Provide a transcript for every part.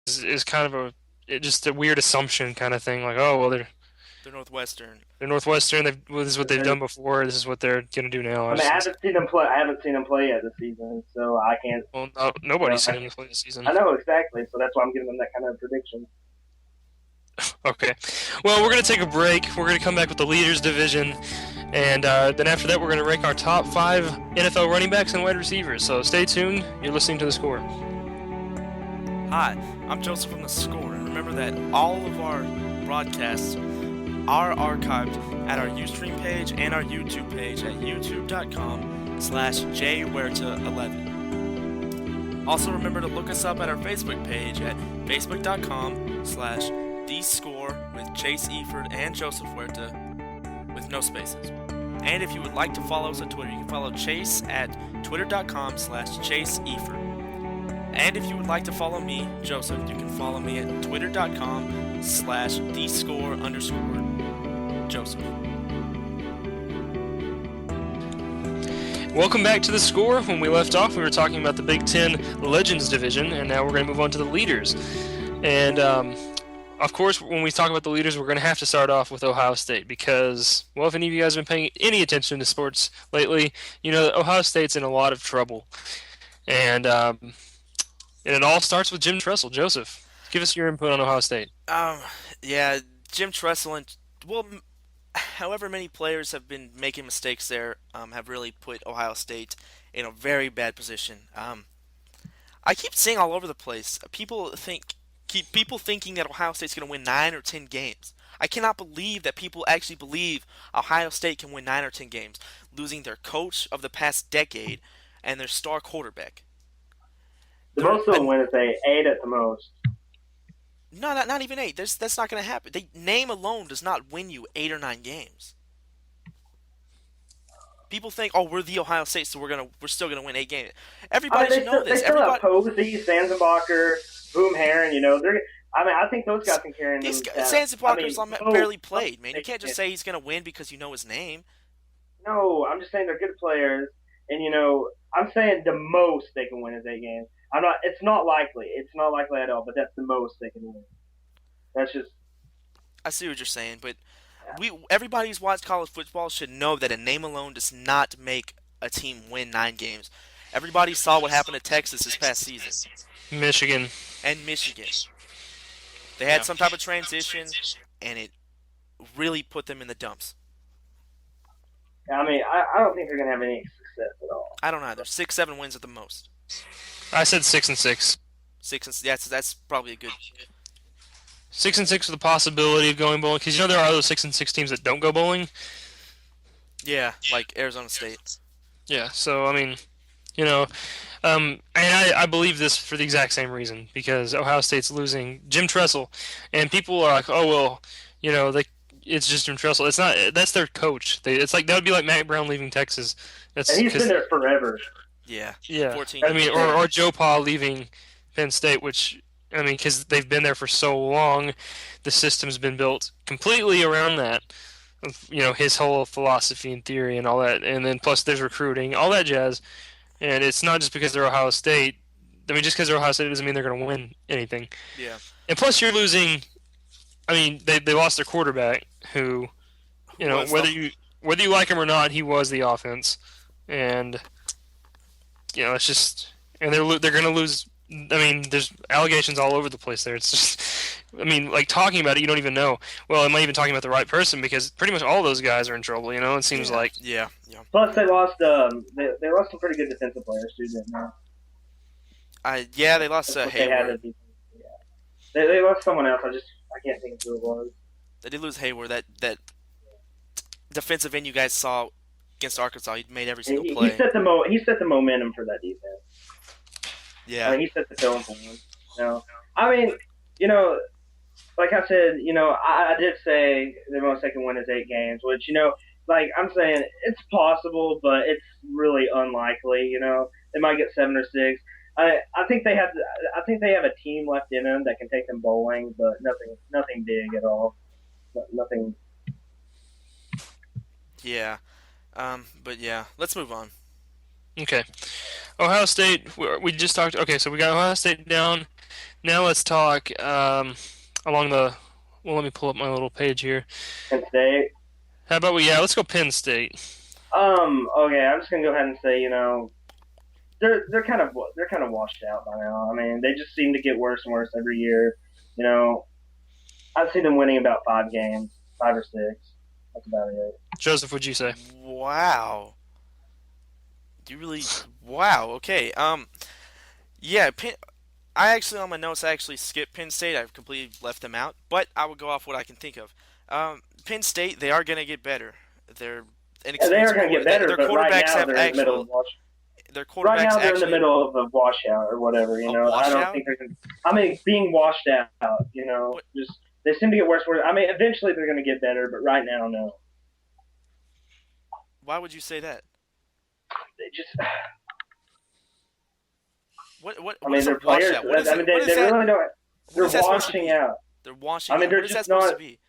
is kind of just a weird assumption kind of thing. Like, oh well, They're Northwestern. they're Northwestern. This is what they've done before. This is what they're gonna do now. I mean, I haven't seen them play. I haven't seen them play yet this season, so I can't. Well, no, You nobody's know, seen them play this season. I know exactly, so that's why I'm giving them that kind of prediction. Okay. Well, we're going to take a break. We're going to come back with the leaders division. And then after that, we're going to rank our top 5 NFL running backs and wide receivers. So stay tuned. You're listening to The Score. Hi, I'm Joseph from The Score, and remember that all of our broadcasts are archived at our Ustream page and our YouTube page at youtube.com/jhuerta11. Also remember to look us up at our Facebook page at facebook.com/thescore with Chase Efurd and Joseph Huerta with no spaces. And if you would like to follow us on Twitter, you can follow Chase at twitter.com/chaseeford. And if you would like to follow me, Joseph, you can follow me at twitter.com/thescore_Joseph. Welcome back to The Score. When we left off, we were talking about the Big Ten Legends division, and now we're going to move on to the leaders. And, of course, when we talk about the leaders, we're going to have to start off with Ohio State because, well, if any of you guys have been paying any attention to sports lately, you know that Ohio State's in a lot of trouble. And it all starts with Jim Tressel. Joseph, give us your input on Ohio State. Yeah, Jim Tressel and well, however many players have been making mistakes there, have really put Ohio State in a very bad position. I keep seeing all over the place. Keep people thinking that Ohio State's going to win 9 or 10 games. I cannot believe that people actually believe Ohio State can win 9 or 10 games, losing their coach of the past decade and their star quarterback. The most they'll win is 8 at the most. No, not even 8. That's not going to happen. Name alone does not win you 8 or 9 games. People think, oh, we're the Ohio State, so we're still gonna win 8 games. Everybody should know this. They still have Posey, Sanzenbacher, Boom Heron. I think those guys can carry them. Sanzenbacher's barely played, man. You can't just say he's gonna win because you know his name. No, I'm just saying they're good players, and I'm saying the most they can win is 8 games. I'm not. It's not likely. It's not likely at all. But that's the most they can win. That's just. I see what you're saying, but everybody who's watched college football should know that a name alone does not make a team win 9 games. Everybody saw what happened to Texas this past season. Michigan. And Michigan. They had some type of transition, and it really put them in the dumps. I don't think they're going to have any success at all. I don't either. 6-7 wins at the most. I said 6-6. That's probably a good. 6-6 with the possibility of going bowling, because there are those 6-6 teams that don't go bowling. Yeah, like Arizona State. Yeah, so and I believe this for the exact same reason because Ohio State's losing Jim Tressel, and people are like, oh well, it's just Jim Tressel. It's not. That's their coach. It's like that would be like Matt Brown leaving Texas. And he's been there forever. Yeah. 14 years. Or Joe Pa leaving Penn State, which because they've been there for so long, the system's been built completely around that. His whole philosophy and theory and all that, and then plus there's recruiting, all that jazz. And it's not just because they're Ohio State. Just because they're Ohio State doesn't mean they're going to win anything. Yeah. And plus you're losing. They lost their quarterback, who whether you like him or not, he was the offense, and it's just, and they're going to lose. There's allegations all over the place there. It's just, like talking about it, you don't even know. Well, am I even talking about the right person? Because pretty much all those guys are in trouble. It seems like. Yeah. Plus, they lost. They lost some pretty good defensive players too, didn't they? They lost Hayward. They lost someone else. I can't think of who it was. They did lose Hayward. That defensive end you guys saw against Arkansas, he made every single play. He set the momentum for that defense. Yeah. He set the tone for them. Like I said, I did say the most they can win is 8 games, which, I'm saying it's possible, but it's really unlikely. They might get 7 or 6. I think they have a team left in them that can take them bowling, but nothing big at all. Nothing. Yeah. But yeah, let's move on. Okay. Ohio State. We just talked. Okay, so we got Ohio State down. Now let's talk along the. Well, let me pull up my little page here. Penn State. How about we? Yeah, let's go Penn State. Okay, I'm just gonna go ahead and say, they're kind of washed out by now. I mean, they just seem to get worse and worse every year. You know, I've seen them winning about 5 games, 5 or 6. That's about it. Joseph, what'd you say? Wow. Do you really? Wow. Okay. Yeah. I actually on my notes I actually skipped Penn State. I've completely left them out, but I will go off what I can think of. Penn State, they are gonna get better. They're Yeah, they are inexperienced. going to get better, Their but right quarterbacks now have they're in the middle actual. of wash. Their Right quarterbacks now they're in the actually middle of a washout or whatever. a I don't washout. think they're going. I mean, being washed out. What? Just they seem to get worse. I mean, eventually they're going to get better, but right now, no. Why would you say that? They just. I What mean, is a they're players. washout? What is I it? mean, What is they that? really don't. What They're is that supposed to washing be? out. They're washing I mean, out. they're What is that just supposed not. to be?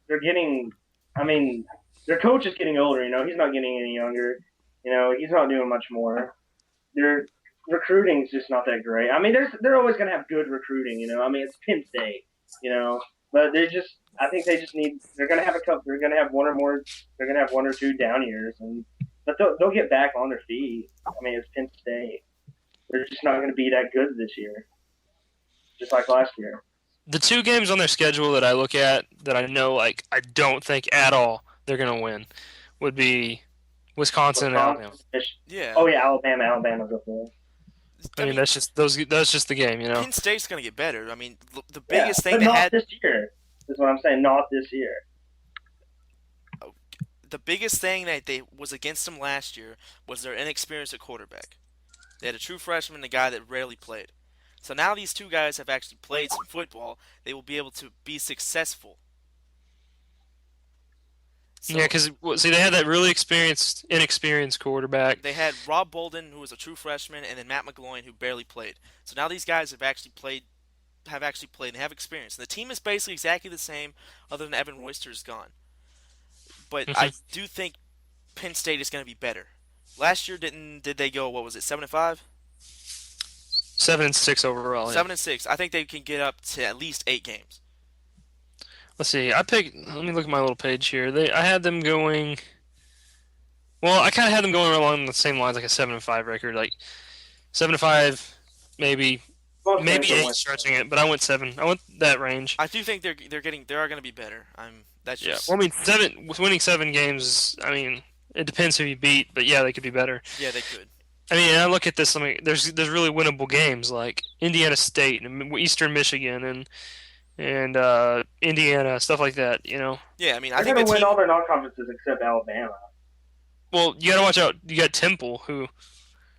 They're getting. I mean, their coach is getting older. He's not getting any younger. He's not doing much more. Their recruiting is just not that great. I mean, they're always going to have good recruiting. I mean, it's Penn State. But they're just. I think they just need. They're going to have a couple. They're going to have one or more. They're going to have 1 or 2 down years, but they'll get back on their feet. I mean, it's Penn State. They're just not going to be that good this year, just like last year. The two games on their schedule that I look at that I know, like, I don't think at all they're gonna win would be Wisconsin and Alabama. Yeah. Oh yeah, Alabama. Alabama's up there. I I mean, mean, that's just those. That's just the game, Penn State's gonna get better. I mean, the Yeah, biggest thing but they not had, this year. Is what I'm saying. Not this year. the biggest thing that they was against them last year was their inexperience at quarterback. They had a true freshman, and a guy that rarely played. So now these two guys have actually played some football. They will be able to be successful. Yeah, So because see, they had that really inexperienced quarterback. they had Rob Bolden, who was a true freshman, and then Matt McGloin, who barely played. So now these guys have actually played and have experience. And the team is basically exactly the same, other than Evan Royster is gone. But Mhm. I do think Penn State is going to be better. Last year, did they go? What was it, 7-5, 7-6 overall. Yeah. 7-6? I think they can get up to at least 8 games. Let's see. I picked. Let me look at my little page here. I had them going. Well, I kind of had them going along the same lines, like a 7-5 record, like 7-5, maybe Most maybe games will eight win. stretching it, but I went 7. I went that range. I do think they are going to be better. That's Yeah. just Well, I mean, winning 7 games. I mean, it depends who you beat, but yeah, they could be better. yeah, they could. I mean, I look at this. I mean, there's really winnable games like Indiana State and Eastern Michigan and Indiana, stuff like that. Yeah, I mean, I They're think going the to win team all their non-conferences except Alabama. Well, you gotta watch out. You got Temple, who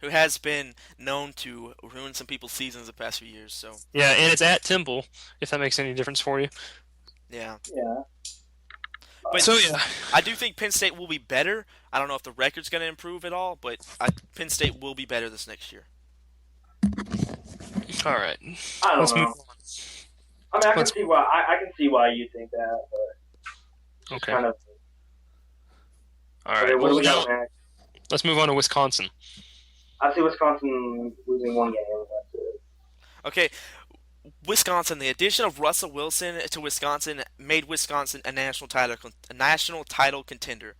who has been known to ruin some people's seasons the past few years. So yeah, and it's at Temple, if that makes any difference for you. yeah, Yeah. but So yeah, I do think Penn State will be better. I don't know if the record's going to improve at all, but Penn State will be better this next year. all right. I don't Let's move know. I mean, I can Let's- see why. I can see why you think that, but it's just Okay. kind of. All Okay, right. what do Well, we got next? let's move on to Wisconsin. I see Wisconsin losing 1 game. That's it. Okay, Wisconsin. The addition of Russell Wilson to Wisconsin made Wisconsin a national title contender.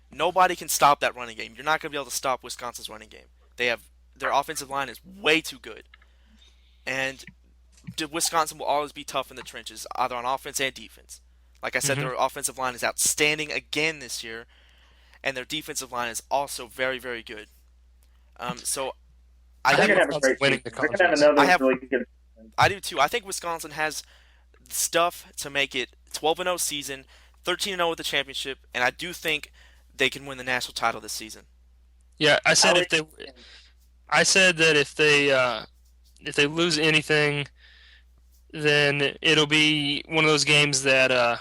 Nobody can stop that running game. You're not going to be able to stop Wisconsin's running game. Their offensive line is way too good, and Wisconsin will always be tough in the trenches, either on offense and defense. Like I said, Mhm. their offensive line is outstanding again this year, and their defensive line is also very, very good. So I They're do, gonna have a great winning season. the They're gonna have conference. another I have- really good. I do too. I think Wisconsin has stuff to make it 12-0 season, 13-0 with the championship, and I do think they can win the national title this season. Yeah, I said I if they. I said that if they lose anything, then it'll be one of those games that. I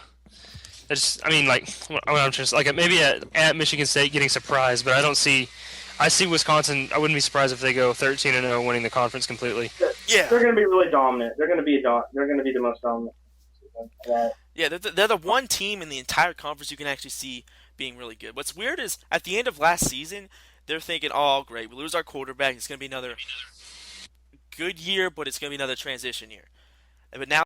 mean, like I'm just like maybe at Michigan State getting surprised, but I don't see. I see Wisconsin. I wouldn't be surprised if they go 13-0, winning the conference completely. Yeah, They're gonna be really dominant. They're gonna be the most dominant. That yeah, they're the one team in the entire conference you can actually see being really good. What's weird is at the end of last season, they're thinking, "Oh, great, we lose our quarterback. It's going to be another good year, but it's going to be another transition year." But now